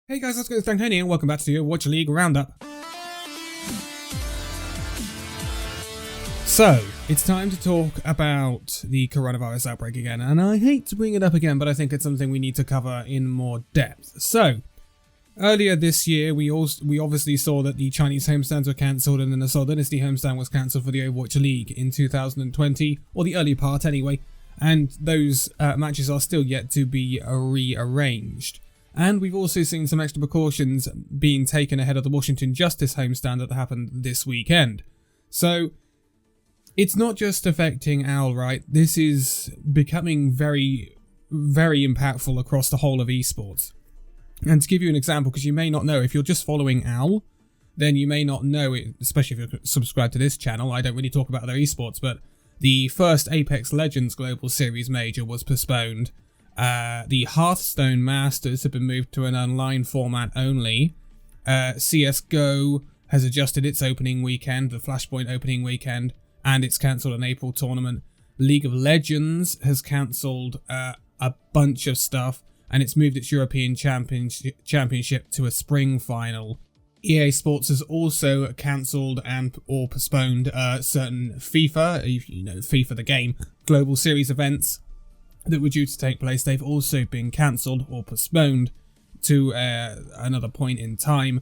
Hey guys, let's go to Danconia and welcome back to the Overwatch League Roundup. So, it's time to talk about the coronavirus outbreak again, and I hate to bring it up again, but I think it's something we need to cover in more depth. So, earlier this year, we obviously saw that the Chinese homestands were cancelled, and then the Seoul Dynasty homestand was cancelled for the Overwatch League in 2020, or the early part anyway, and those matches are still yet to be rearranged. And we've also seen some extra precautions being taken ahead of the Washington Justice homestand that happened this weekend. So, it's not just affecting OWL, right? This is becoming very, very impactful across the whole of eSports. And to give you an example, because you may not know, if you're just following OWL, then you may not know it, especially if you're subscribed to this channel. I don't really talk about other eSports, but the first Apex Legends Global Series Major was postponed. The Hearthstone Masters have been moved to an online format only. CSGO has adjusted its opening weekend, the Flashpoint opening weekend, and it's cancelled an April tournament. League of Legends has cancelled a bunch of stuff, and it's moved its European Championship to a spring final. EA Sports has also cancelled or postponed certain FIFA, FIFA the game, Global Series events that were due to take place. They've also been cancelled or postponed to another point in time.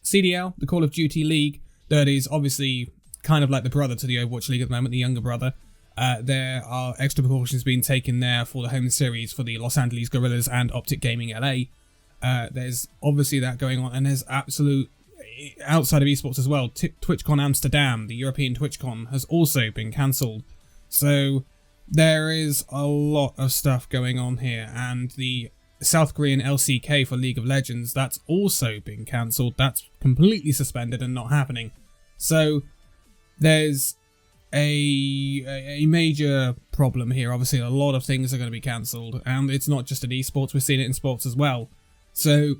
CDL, the Call of Duty League, that is obviously kind of like the brother to the Overwatch League at the moment, the younger brother. There are extra precautions being taken there for the home series for the Los Angeles Guerrillas and Optic Gaming LA. There's obviously that going on, and there's absolute, outside of esports as well, TwitchCon Amsterdam, the European TwitchCon, has also been cancelled. So there is a lot of stuff going on here, and the South Korean LCK for League of Legends, that's also been cancelled. That's completely suspended and not happening. So there's a major problem here. Obviously, a lot of things are going to be cancelled, and it's not just in esports, we're seeing it in sports as well. So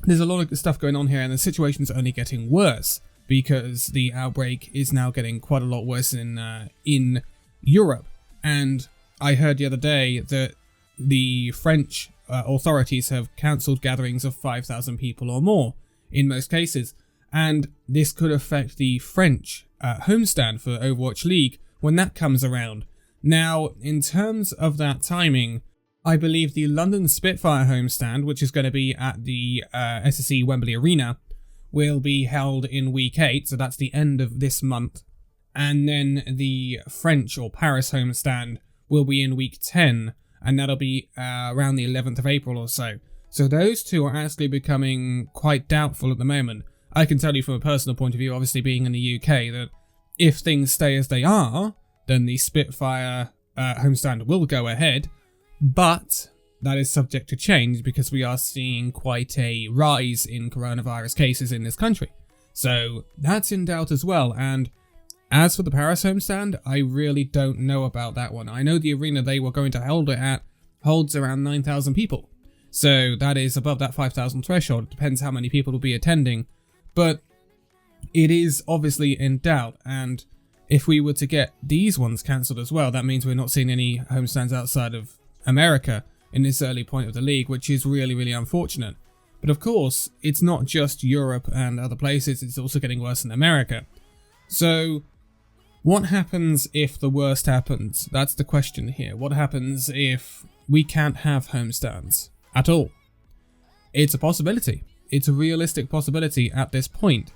there's a lot of stuff going on here, and the situation's only getting worse because the outbreak is now getting quite a lot worse in Europe. And I heard the other day that the French authorities have cancelled gatherings of 5,000 people or more in most cases. And this could affect the French homestand for Overwatch League when that comes around. Now, in terms of that timing, I believe the London Spitfire homestand, which is going to be at the SSE Wembley Arena, will be held in week 8, so that's the end of this month. And then the French or Paris homestand will be in week 10, and that'll be around the 11th of April or so. So those two are actually becoming quite doubtful at the moment. I can tell you from a personal point of view, obviously being in the UK, that if things stay as they are, then the Spitfire homestand will go ahead, but that is subject to change because we are seeing quite a rise in coronavirus cases in this country. So that's in doubt as well, and as for the Paris homestand, I really don't know about that one. I know the arena they were going to hold it at holds around 9,000 people. So that is above that 5,000 threshold. It depends how many people will be attending. But it is obviously in doubt. And if we were to get these ones cancelled as well, that means we're not seeing any homestands outside of America in this early point of the league, which is really, really unfortunate. But of course, it's not just Europe and other places. It's also getting worse in America. So what happens if the worst happens? That's the question here. What happens if we can't have homestands at all? It's a possibility. It's a realistic possibility at this point.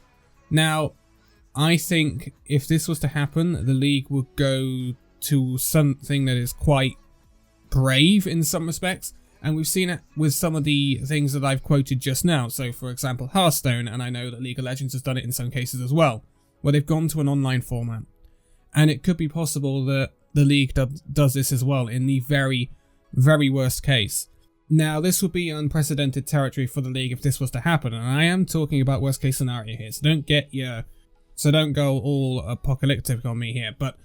Now, I think if this was to happen, the league would go to something that is quite brave in some respects, and we've seen it with some of the things that I've quoted just now. So, for example, Hearthstone, and I know that League of Legends has done it in some cases as well, where they've gone to an online format. And it could be possible that the league does this as well in the very, very worst case. Now, this would be unprecedented territory for the league if this was to happen, and I am talking about worst case scenario here, so don't go all apocalyptic on me here, but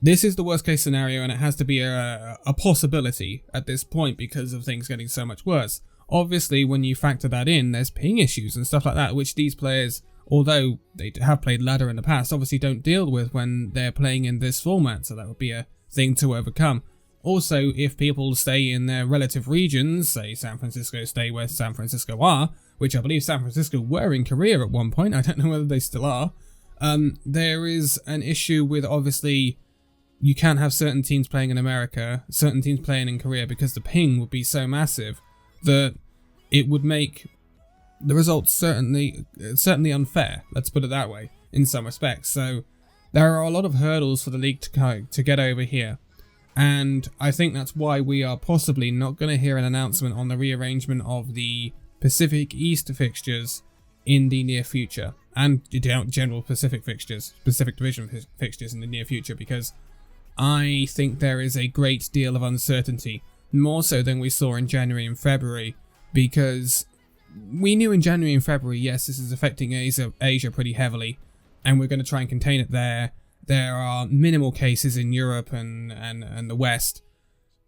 this is the worst case scenario, and it has to be a possibility at this point because of things getting so much worse. Obviously, when you factor that in, there's ping issues and stuff like that, which these players, although they have played ladder in the past, obviously don't deal with when they're playing in this format, so that would be a thing to overcome. also, if people stay in their relative regions, say San Francisco stay where San Francisco are, which I believe San Francisco were in Korea at one point, I don't know whether they still are, there is an issue with, obviously, you can't have certain teams playing in America, certain teams playing in Korea, because the ping would be so massive that it would make the results certainly unfair, let's put it that way, in some respects. So there are a lot of hurdles for the league to get over here. And I think that's why we are possibly not going to hear an announcement on the rearrangement of the Pacific East fixtures in the near future. And general Pacific fixtures, Pacific Division fixtures in the near future, because I think there is a great deal of uncertainty, more so than we saw in January and February, because we knew in January and February, yes, this is affecting Asia pretty heavily, and we're going to try and contain it there. There are minimal cases in Europe and the West,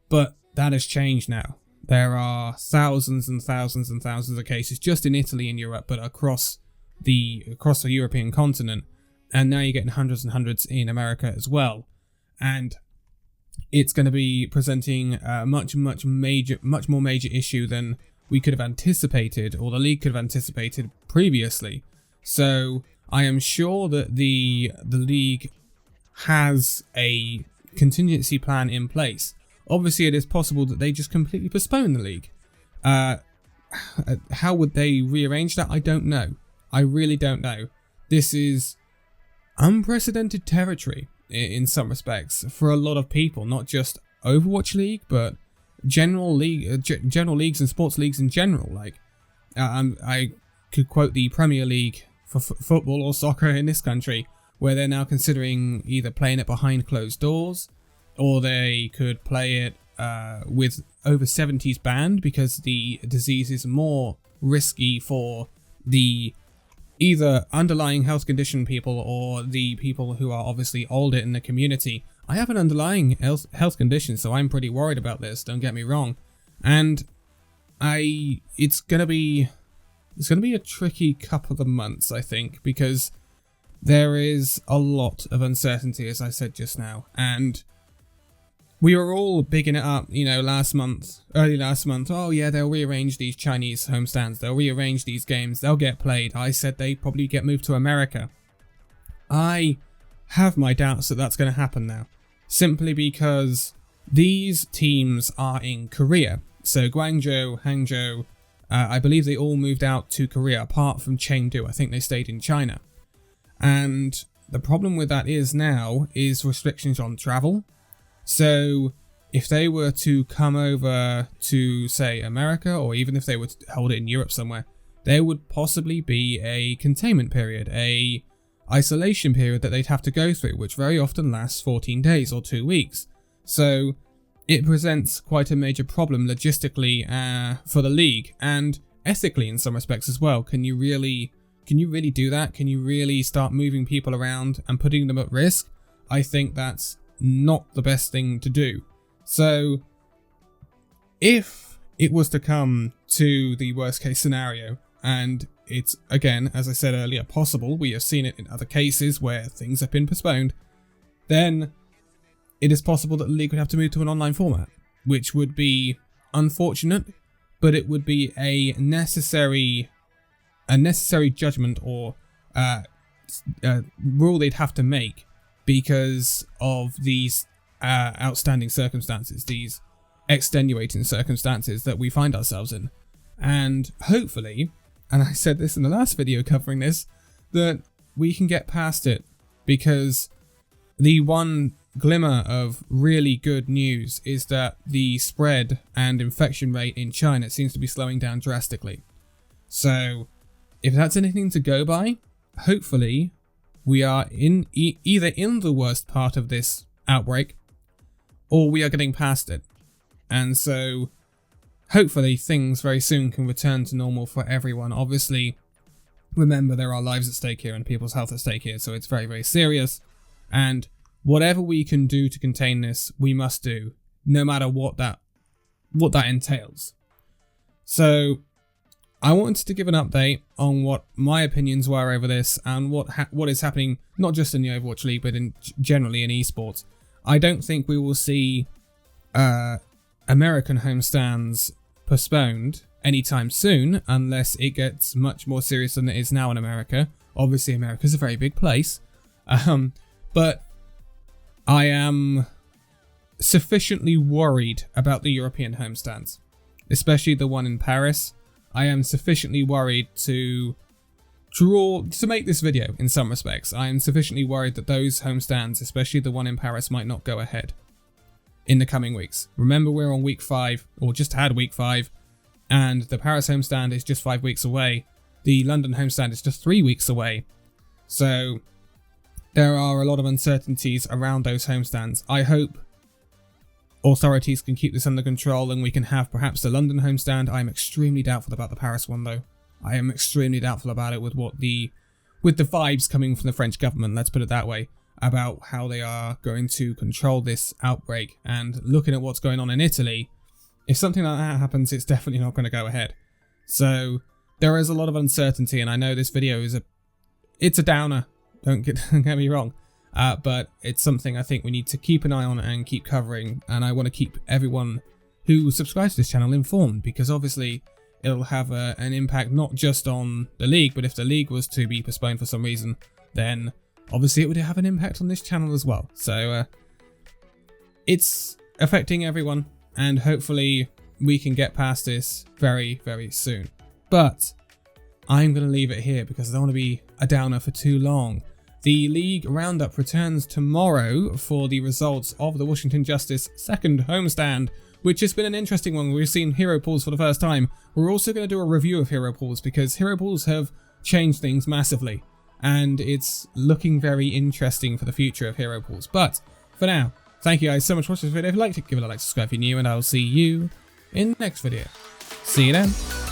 but that has changed now. There are thousands and thousands and thousands of cases just in Italy and Europe, but across the European continent, and now you're getting hundreds and hundreds in America as well. And it's going to be presenting a much more major issue than we could have anticipated, or the league could have anticipated previously. So I am sure that the league has a contingency plan in place. Obviously, it is possible that they just completely postpone the league. How would they rearrange that? I don't know. I really don't know. This is unprecedented territory in some respects for a lot of people, not just Overwatch League, but general leagues and sports leagues in general. Like, I could quote the Premier League for football or soccer in this country, where they're now considering either playing it behind closed doors, or they could play it with over 70s banned, because the disease is more risky for the either underlying health condition people or the people who are obviously older in the community. I have an underlying health condition, so I'm pretty worried about this, don't get me wrong. And it's gonna be a tricky couple of months, I think, because there is a lot of uncertainty, as I said just now, and we were all bigging it up, early last month. Oh yeah, they'll rearrange these Chinese homestands, they'll rearrange these games, they'll get played. I said they probably get moved to America. I have my doubts that that's going to happen now, simply because these teams are in Korea. So Guangzhou, Hangzhou, I believe they all moved out to Korea, apart from Chengdu. I think they stayed in China. And the problem with that is restrictions on travel. So if they were to come over to, say, America, or even if they were to hold it in Europe somewhere, there would possibly be a containment period, a isolation period that they'd have to go through, which very often lasts 14 days or 2 weeks. So it presents quite a major problem logistically for the league, and ethically in some respects as well. Can you really do that? Can you really start moving people around and putting them at risk? I think that's not the best thing to do. So if it was to come to the worst case scenario, and it's, again, as I said earlier, possible, we have seen it in other cases where things have been postponed, then it is possible that the league would have to move to an online format, which would be unfortunate, but it would be a necessary judgment or rule they'd have to make because of these outstanding circumstances, these extenuating circumstances that we find ourselves in. And hopefully, and I said this in the last video covering this, that we can get past it, because the one glimmer of really good news is that the spread and infection rate in China seems to be slowing down drastically. So if that's anything to go by, hopefully we are either in the worst part of this outbreak, or we are getting past it. And so hopefully things very soon can return to normal for everyone. Obviously, remember, there are lives at stake here and people's health at stake here, so it's very, very serious. And whatever we can do to contain this, we must do, no matter what that entails. So I wanted to give an update on what my opinions were over this and what is happening, not just in the Overwatch League, but generally in eSports. I don't think we will see American homestands postponed anytime soon, unless it gets much more serious than it is now in America. Obviously, America's a very big place, but I am sufficiently worried about the European homestands, especially the one in Paris. I am sufficiently worried to make this video in some respects. I am sufficiently worried that those homestands, especially the one in Paris, might not go ahead in the coming weeks. Remember, we're on week 5, or just had week 5, and the Paris homestand is just 5 weeks away. The London homestand is just 3 weeks away. So there are a lot of uncertainties around those homestands. I hope authorities can keep this under control and we can have perhaps the London homestand. I'm extremely doubtful about the Paris one, though. I am extremely doubtful about it with the vibes coming from the French government, let's put it that way, about how they are going to control this outbreak. And looking at what's going on in Italy, if something like that happens, it's definitely not going to go ahead. So there is a lot of uncertainty, and I know this video is a downer. Don't get me wrong, but it's something I think we need to keep an eye on and keep covering. And I want to keep everyone who subscribes to this channel informed, because obviously it'll have an impact not just on the league, but if the league was to be postponed for some reason, then obviously it would have an impact on this channel as well. So it's affecting everyone, and hopefully we can get past this very, very soon. But I'm going to leave it here because I don't want to be a downer for too long. The League Roundup returns tomorrow for the results of the Washington Justice second homestand, which has been an interesting one. We've seen hero pools for the first time. We're also going to do a review of hero pools because hero pools have changed things massively, and it's looking very interesting for the future of hero pools. But for now, thank you guys so much for watching this video. If you liked it, give it a like, subscribe if you're new, and I'll see you in the next video. See you then.